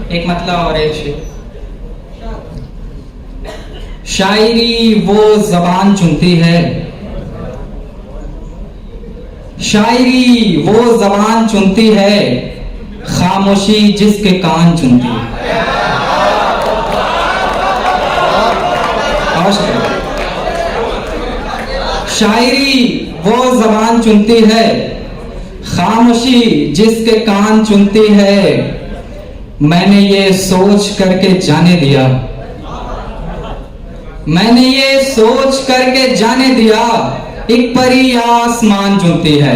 एक मतलब और एक शेर। शायरी वो जबान चुनती है, शायरी वो जबान चुनती है, खामोशी जिसके कान चुनती है। शायरी वो जबान चुनती है, खामोशी जिसके कान चुनती है। मैंने ये सोच करके जाने दिया, मैंने ये सोच करके जाने दिया, एक परी आसमान चुनती है।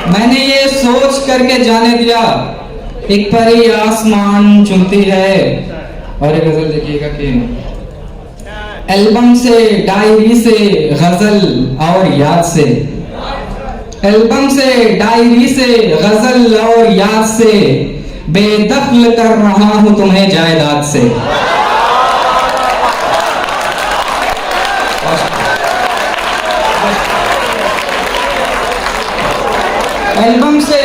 मैंने ये सोच करके जाने दिया, एक परी आसमान चुनती है। और एक गजल देखिएगा कि एल्बम से, डायरी से, गजल और याद से, एल्बम से, डायरी से, गजल और याद से, बेदखल कर रहा हूं तुम्हें जायदाद से। एल्बम से,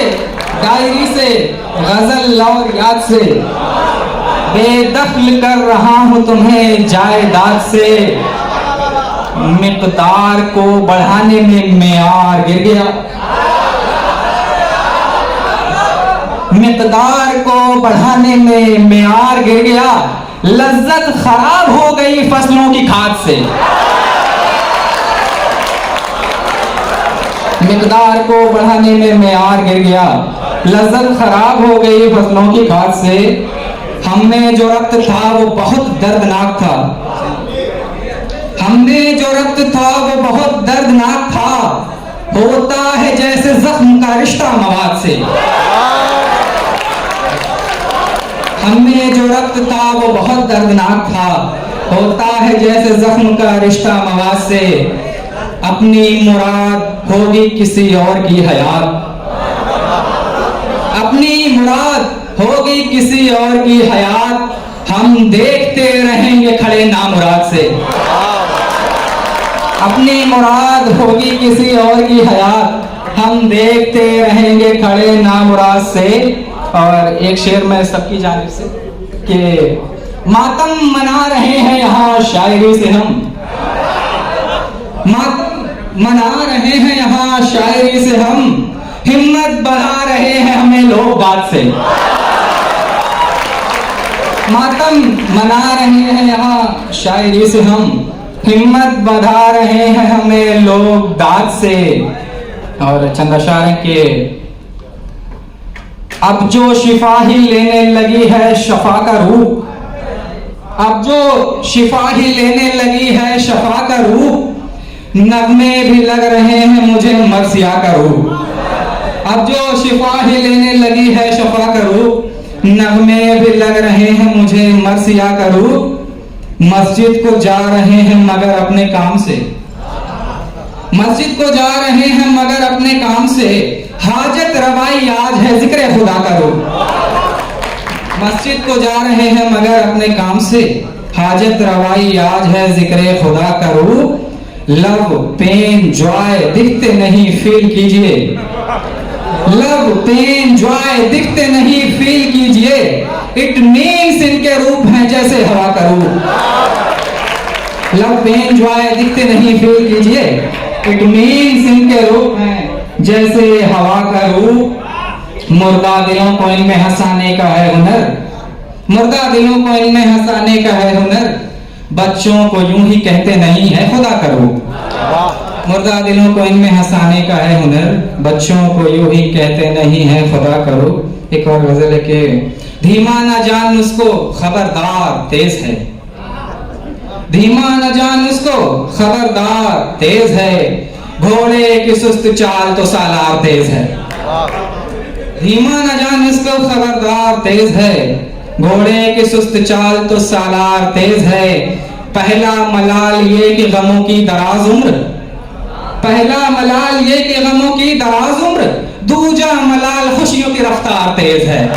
डायरी से, गजल और याद से, बेदखल कर रहा हूं तुम्हें जायदाद से। मिकदार को बढ़ाने में मेयार गिर गया, मिकदार को बढ़ाने में मेयार गिर गया, लज्जत खराब हो गई फसलों की खाद से। मिकदार को बढ़ाने में मेयार गिर गया, लज्जत खराब हो गई फसलों की खाद से। हमने जो रक्त था वो बहुत दर्दनाक था, हमने जो रक्त था वो बहुत दर्दनाक था, होता है जैसे जख्म का रिश्ता मवाद से। हमने जो रक्त था वो बहुत दर्दनाक था, होता है जैसे जख्म का रिश्ता मवाद से। अपनी मुराद होगी किसी और की हयात, अपनी मुराद होगी किसी और की हयात, हम देखते रहेंगे खड़े नामुराद से। अपनी मुराद होगी किसी और की हयात, हम देखते रहेंगे खड़े नामुराद से। और एक शेर में सबकी जानिब से कि मातम मना रहे हैं यहाँ शायरी से हम, मातम मना रहे हैं यहाँ शायरी से हम, हिम्मत बढ़ा रहे हैं हमें लोग बात से। मातम मना रहे हैं यहाँ शायरी से हम, हिम्मत बढ़ा रहे हैं हमें लोग दाद से। और चंद अशार के अब जो शिफा ही लेने लगी है शफा का रूप, अब जो शिफा ही लेने लगी है शफा का रूप, नगमे भी लग रहे हैं मुझे मर्सिया का रूप। अब जो शिफा ही लेने लगी है शफा का रूप, नगमे भी लग रहे हैं मुझे मर्सिया का रूप। मस्जिद को जा रहे हैं मगर अपने काम से, मस्जिद को जा रहे हैं मगर अपने काम से, हाजत रवाई आज है जिक्र खुदा का रूप। मस्जिद को जा रहे हैं मगर अपने काम से, हाजत रवाई आज है जिक्र खुदा का रूप। लव पेन जॉय दिखते नहीं फील कीजिए, लव पेन जॉय दिखते नहीं फील कीजिए, इट मीन्स इनके रूप हैं जैसे हवा का रूप। लव पेन जॉय दिखते नहीं फील कीजिए, इट मीन्स इनके रूप हैं जैसे हवा का रूप। मुर्दा दिलों को इनमें हंसाने का है हुनर, मुर्दा दिलों को इनमें हंसाने का है हुनर, बच्चों को यूं ही कहते नहीं है खुदा का रूप। मुर्दा दिलों को इनमें हंसाने का है हुनर, बच्चों को यूं ही कहते नहीं है खुदा का रूप। एक और गजल है कि धीमा न जान उसको खबरदार तेज है, धीमा न जान उसको खबरदार तेज है, घोड़े की सुस्त चाल तो सालार तेज है। धीमा न जान उसको खबरदार तेज है, घोड़े की सुस्त चाल तो सालार तेज है। पहला मलाल ये कि गमों की दराज उम्र, पहला मलाल ये कि गमों की दराज उम्र, दूजा मलाल खुशियों की रफ्तार तेज है।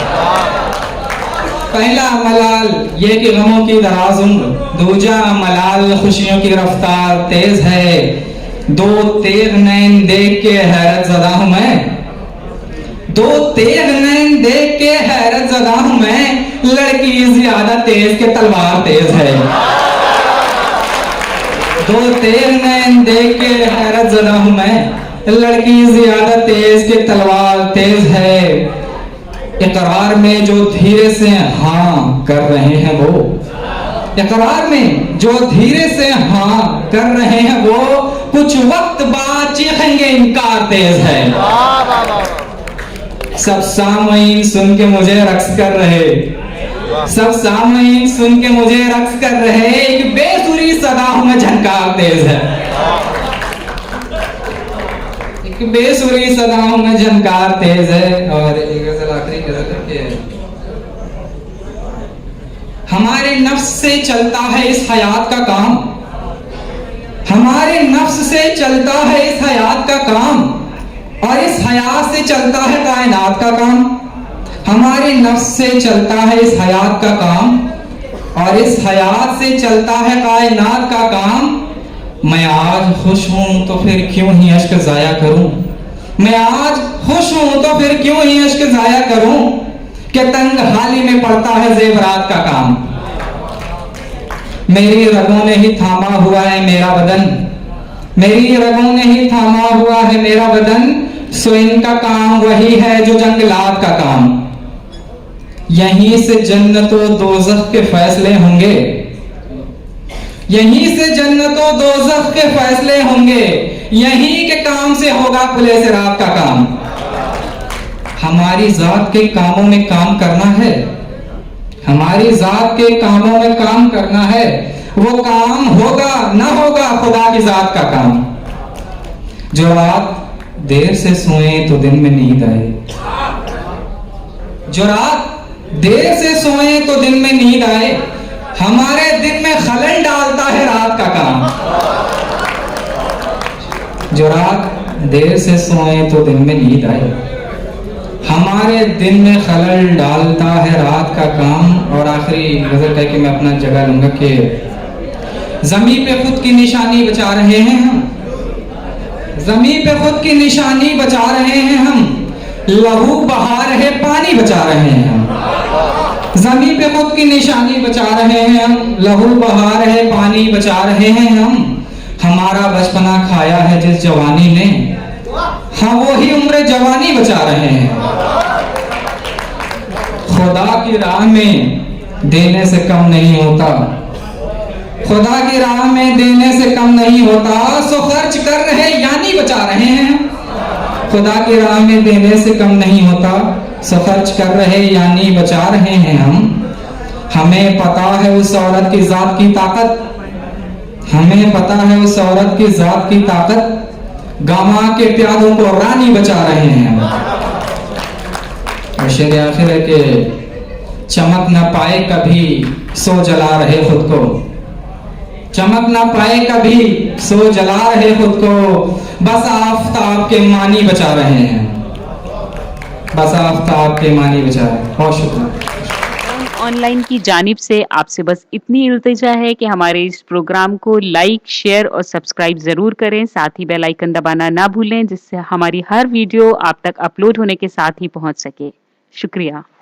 पहला मलाल ये कि गमों की दराज उम्र, दूजा मलाल खुशियों की रफ्तार तेज है। दो तेग नैन देख के हैरत ज़दा हूं मैं, दो तेज नैन देख के हैरत ज़दा हूं मैं, लड़की ज्यादा तेज के तलवार तेज है। दो तेज नैन देख के हैरत ज़दा हूं मैं, लड़की ज्यादा तेज के तलवार तेज है। इकरार में जो धीरे से हाँ कर रहे हैं वो, इकरार में जो धीरे से हाँ कर रहे हैं वो, कुछ वक्त बाद चीखेंगे इनकार तेज है। सब सामईन सुन के मुझे रक्स कर रहे, सब सामईन सुन के मुझे रक्स कर रहे, एक बेसुरी सदा में झनकार तेज है। एक बेसुरी सदाओं में झनकार तेज है। और एक गजल आखिरी गजल है कि हमारे नफ्स से चलता है इस हयात का काम, हमारे नफ्स से चलता है इस हयात का काम, और इस हयात से चलता है कायनात का काम। हमारे नफ्स से चलता है इस हयात का काम, और इस हयात से चलता है कायनात का काम। मैं आज खुश हूं तो फिर क्यों ही अश्क जाया करूं, मैं आज खुश हूं तो फिर क्यों ही अश्क जाया करूं, कि तंग हाली में पड़ता है जेवरात का काम। मेरी रगों ने ही थामा हुआ है मेरा बदन, मेरी रगों ने ही थामा हुआ है मेरा बदन, सो इनका काम वही है जो जंगलात का काम। यहीं से जन्नत व दोज़ख के फैसले होंगे, यहीं से जन्नत व दोज़ख के फैसले होंगे, यहीं के काम से होगा खुले से रात का काम। हमारी जात के कामों में काम करना है, हमारी जात के कामों में काम करना है, वो काम होगा ना होगा खुदा की जात का काम। जो रात देर से सोए तो दिन में नींद आए, जो रात देर से सोए तो दिन में नींद आए, हमारे दिन में खलल डालता है रात का काम। जो रात देर से सोए तो दिन में नींद आए, हमारे दिन में खलल डालता है रात का काम। और आखिरी गजल कह के मैं अपना जगह लूंगा कि जमीन पे खुद की निशानी बचा रहे हैं हम, जमीन पे खुद की निशानी बचा रहे हैं हम, लहू बहा रहे पानी बचा रहे हैं हम। जमीन पे खुद की निशानी बचा रहे हैं हम, लहू बहा रहे पानी बचा रहे हैं हम। हमारा बचपना खाया है जिस जवानी ने, हाँ वो ही उम्र जवानी बचा रहे हैं। खुदा की राह में देने से कम नहीं होता, खुदा की राह में देने से कम नहीं होता, सो खर्च कर रहे यानी बचा रहे हैं। खुदा की राह में देने से कम नहीं होता, सो खर्च कर रहे यानी बचा रहे हैं हम। हमें पता है उस औरत की जात की ताकत, हमें पता है उस औरत की जात की ताकत, गामा के प्यादों को रानी बचा रहे हैं। और शेर आखिर है कि चमक न पाए कभी सो जला रहे खुद को, चमक न पाए कभी सो जला रहे खुद को, बस आफताब के मानी बचा रहे हैं, बस आफताब के मानी बचा रहे हैं। बहुत शुक्रिया। ऑनलाइन की जानिब से आपसे बस इतनी इल्तिजा है कि हमारे इस प्रोग्राम को लाइक, शेयर और सब्सक्राइब जरूर करें। साथ ही बेल आइकन दबाना ना भूलें, जिससे हमारी हर वीडियो आप तक अपलोड होने के साथ ही पहुंच सके। शुक्रिया।